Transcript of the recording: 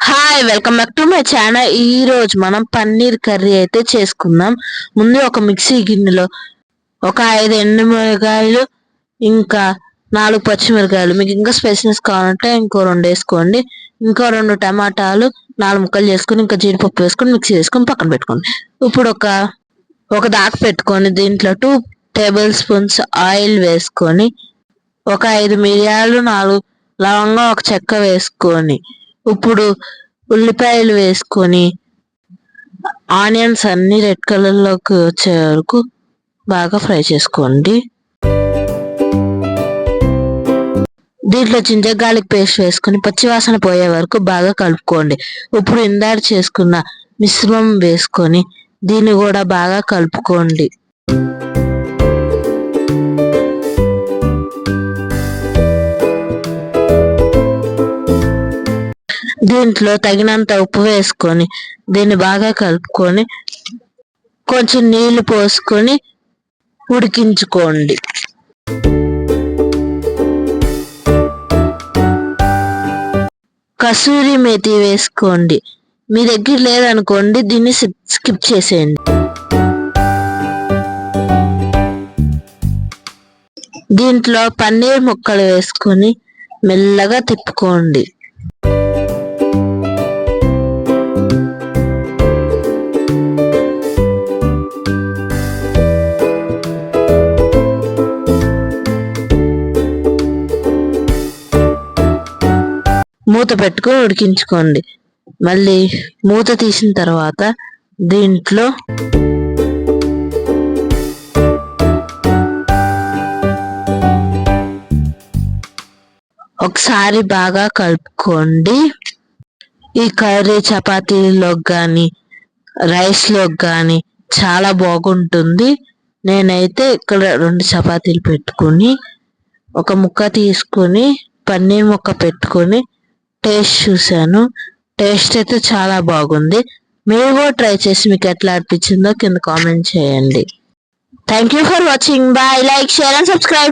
Hi welcome back to my channel. ఈ రోజు మనం పన్నీర్ కర్రీ అయితే చేసుకుందాం. ముందు ఒక మిక్సీ గిన్నెలో ఒక 5 ఎండుమిరపకాయలు, ఇంకా 4 పచ్చిమిరపకాయలు, మీకు ఇంకా స్పైసీనెస్ కావాలంటే ఇంకో 2 వేసుకోండి. ఇంకో 2 టమాటాలు 4 ముక్కలు చేసుకుని, ఇంకా జీడిపప్పు వేసుకొని మిక్సీ వేసుకొని పక్కన పెట్టుకోండి. ఇప్పుడు ఒక దాకా పెట్టుకొని దీంట్లో 2 టేబుల్ స్పూన్స్ ఆయిల్ వేసుకొని, ఒక 5 మిరియాలు, 4 లవంగం, ఒక చెక్క వేసుకొని, ఇప్పుడు ఉల్లిపాయలు వేసుకొని ఆనియన్స్ అన్ని రెడ్ కలర్ లోకి వచ్చే వరకు బాగా ఫ్రై చేసుకోండి. దీంట్లో జింజర్ గార్లిక్ పేస్ట్ వేసుకొని పచ్చివాసన పోయే వరకు బాగా కలుపుకోండి. ఇప్పుడు ఇందాక చేసుకున్న మిశ్రమం వేసుకొని దీన్ని కూడా బాగా కలుపుకోండి. దీంట్లో తగినంత ఉప్పు వేసుకొని దీన్ని బాగా కలుపుకొని కొంచెం నీళ్లు పోసుకొని ఉడికించుకోండి. కసూరి మేతి వేసుకోండి. మీ దగ్గర లేదనుకోండి దీన్ని స్కిప్ చేసేయండి. దీంట్లో పన్నీర్ ముక్కలు వేసుకొని మెల్లగా తిప్పుకోండి. మూత పెట్టుకొని ఉడికించుకోండి. మళ్ళీ మూత తీసిన తర్వాత దీంట్లో ఒకసారి బాగా కలుపుకోండి. ఈ కర్రీ చపాతీలోకి కానీ రైస్లోకి కానీ చాలా బాగుంటుంది. నేనైతే ఇక్కడ 2 చపాతీలు పెట్టుకుని ఒక ముక్క తీసుకొని పన్నీర్ ముక్క పెట్టుకొని టేస్ట్ చూశాను. టేస్ట్ అయితే చాలా బాగుంది. మీరు కూడా ట్రై చేసి మీకు ఎట్లా అనిపించిందో కింద కామెంట్ చేయండి. Thank you for watching. Bye. Like, share and subscribe.